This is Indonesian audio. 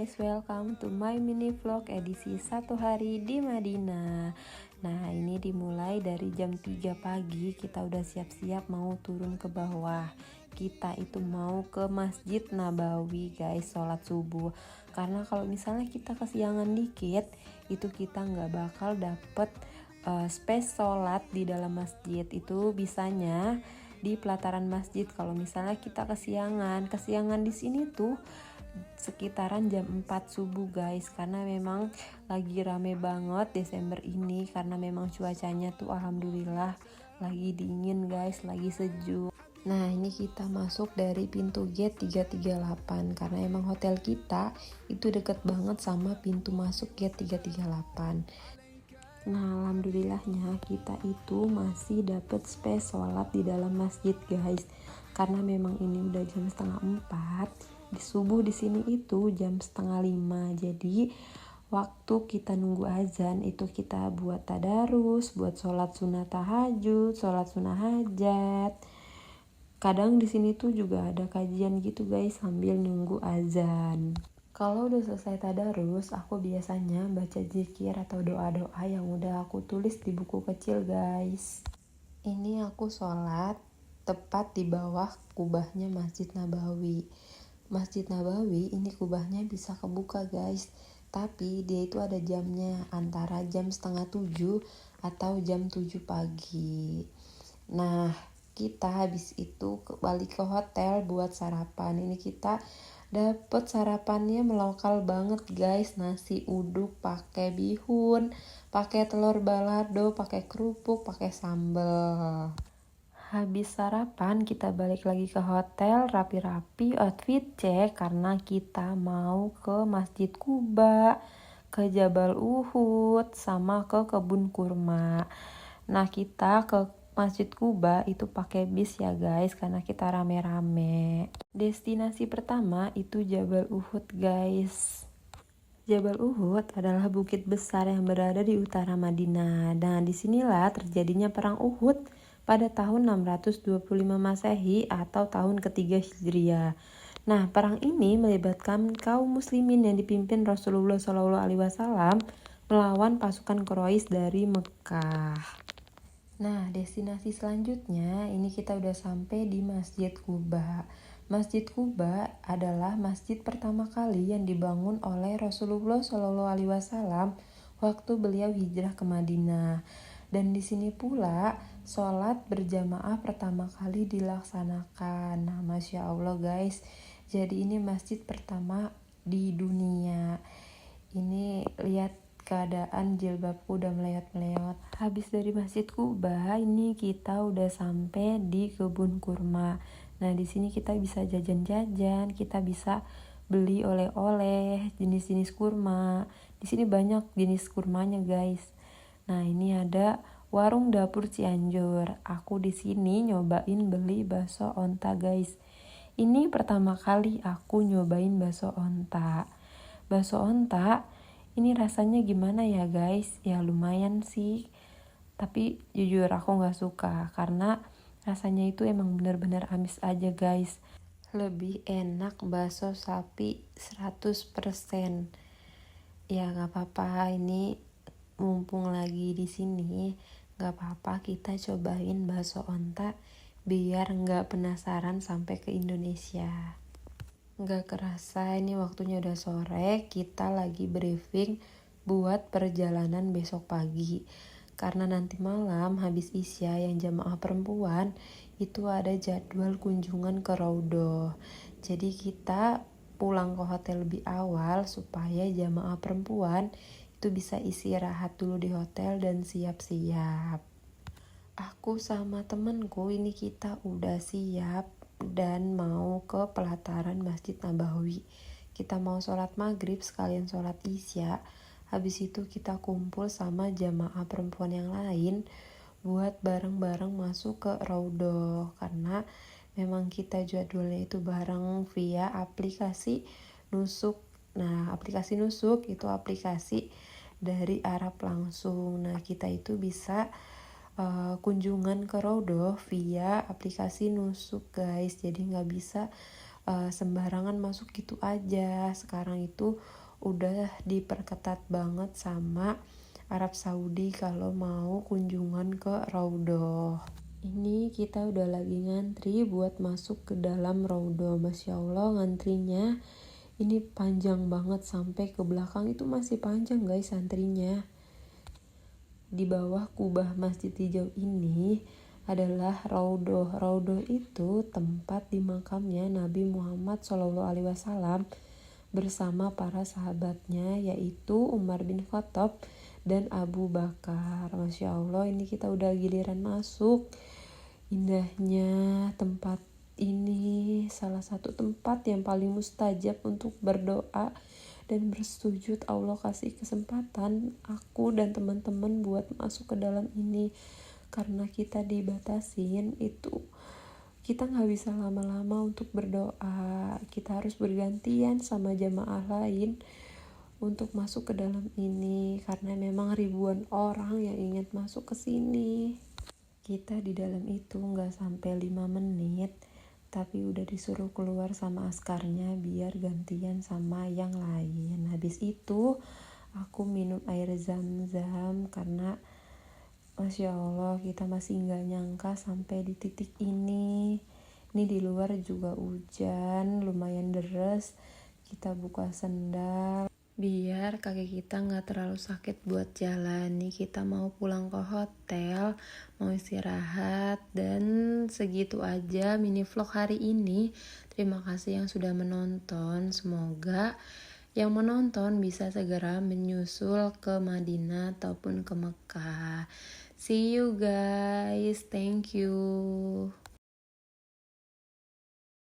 guys, welcome to my mini vlog edisi 1 hari di Madinah. Nah, ini dimulai dari jam 3 pagi, kita udah siap-siap mau turun ke bawah. Kita itu mau ke Masjid Nabawi guys, sholat subuh. Karena kalau misalnya kita kesiangan dikit, itu kita nggak bakal dapet space sholat di dalam masjid. Itu bisanya di pelataran masjid. Kalau misalnya kita kesiangan di sini tuh sekitaran jam 4 subuh guys, karena memang lagi rame banget Desember ini, karena memang cuacanya tuh alhamdulillah lagi dingin guys, lagi sejuk. Nah, ini kita masuk dari pintu gate 338 karena emang hotel kita itu deket banget sama pintu masuk gate 338. Nah, alhamdulillahnya kita itu masih dapet space sholat di dalam masjid guys, karena memang ini udah jam setengah 4. Di subuh di sini itu jam setengah 5. Jadi waktu kita nunggu azan itu kita buat tadarus, buat sholat sunat tahajud, sholat sunah hajat. Kadang di sini tuh juga ada kajian gitu guys sambil nunggu azan. Kalau udah selesai tadarus, aku biasanya baca zikir atau doa-doa yang udah aku tulis di buku kecil guys. Ini aku sholat tepat di bawah kubahnya Masjid Nabawi. Masjid Nabawi ini kubahnya bisa kebuka guys, tapi dia itu ada jamnya, antara jam setengah 7 atau jam 7 pagi. Nah, kita habis itu balik ke hotel buat sarapan. Ini kita dapet sarapannya melokal banget guys, nasi uduk pakai bihun, pakai telur balado, pakai kerupuk, pakai sambal. Habis sarapan kita balik lagi ke hotel, rapi-rapi, outfit cek, karena kita mau ke Masjid Quba, ke Jabal Uhud, sama ke kebun kurma. Nah, kita ke Masjid Quba itu pakai bis ya guys, karena kita rame-rame. Destinasi pertama itu Jabal Uhud guys. Jabal Uhud adalah bukit besar yang berada di utara Madinah. Nah, disinilah terjadinya perang Uhud pada tahun 625 Masehi atau tahun ketiga Hijriah. Nah, perang ini melibatkan kaum muslimin yang dipimpin Rasulullah SAW melawan pasukan Quraisy dari Mekah. Nah, destinasi selanjutnya ini kita udah sampai di Masjid Quba. Masjid Quba adalah masjid pertama kali yang dibangun oleh Rasulullah SAW waktu beliau hijrah ke Madinah. Dan di sini pula sholat berjamaah pertama kali dilaksanakan. Nah, Masya Allah guys, jadi ini masjid pertama di dunia. Ini lihat keadaan jilbabku udah melewat-melewat. Habis dari Masjid Quba, ini kita udah sampai di kebun kurma. Nah, di sini kita bisa jajan-jajan, kita bisa beli oleh-oleh, jenis-jenis kurma. Di sini banyak jenis kurmanya, guys. Nah, ini ada warung dapur Cianjur. Aku di sini nyobain beli bakso onta, guys. Ini pertama kali aku nyobain bakso onta. Bakso onta ini rasanya gimana ya guys? Ya lumayan sih, tapi jujur aku gak suka karena rasanya itu emang bener-bener amis aja guys. Lebih enak bakso sapi 100%. Ya gak apa-apa, ini mumpung lagi di sini, gak apa-apa kita cobain bakso onta biar gak penasaran sampai ke Indonesia. Gak kerasa ini waktunya udah sore, kita lagi briefing buat perjalanan besok pagi. Karena nanti malam habis isya yang jamaah perempuan itu ada jadwal kunjungan ke Raudhoh. Jadi kita pulang ke hotel lebih awal supaya jamaah perempuan itu bisa istirahat dulu di hotel dan siap-siap. Aku sama temenku ini kita udah siap dan mau ke pelataran Masjid Nabawi. Kita mau sholat maghrib sekalian sholat isya. Habis itu kita kumpul sama jamaah perempuan yang lain buat bareng-bareng masuk ke Raudhoh. Karena memang kita jadwalnya itu bareng via aplikasi Nusuk. Nah, aplikasi Nusuk itu aplikasi dari Arab langsung. Nah, kita itu bisa kunjungan ke Raudhoh via aplikasi Nusuk guys, jadi nggak bisa sembarangan masuk gitu aja. Sekarang itu udah diperketat banget sama Arab Saudi kalau mau kunjungan ke Raudhah. Ini kita udah lagi ngantri buat masuk ke dalam Raudhah. Masya Allah ngantrinya ini panjang banget, sampai ke belakang itu masih panjang guys antrinya. Di bawah kubah Masjid Hijau ini adalah Raudhah. Raudhah itu tempat dimakamnya Nabi Muhammad SAW bersama para sahabatnya, yaitu Umar bin Khattab dan Abu Bakar. Masya Allah, ini kita udah giliran masuk. Indahnya tempat ini salah satu tempat yang paling mustajab untuk berdoa dan bersujud. Allah kasih kesempatan aku dan teman-teman buat masuk ke dalam ini, karena kita dibatasin itu. Kita gak bisa lama-lama untuk berdoa, kita harus bergantian sama jamaah lain untuk masuk ke dalam ini, karena memang ribuan orang yang ingin masuk ke sini. Kita di dalam itu gak sampai 5 menit, tapi udah disuruh keluar sama askarnya biar gantian sama yang lain. Habis itu aku minum air zam-zam karena Masya Allah kita masih gak nyangka sampai di titik ini. Ini di luar juga hujan, lumayan deres. Kita buka sendal biar kaki kita gak terlalu sakit buat jalan. Nih kita mau pulang ke hotel, mau istirahat. Dan segitu aja mini vlog hari ini. Terima kasih yang sudah menonton. Semoga yang menonton bisa segera menyusul ke Madinah ataupun ke Mekah. See you guys, thank you.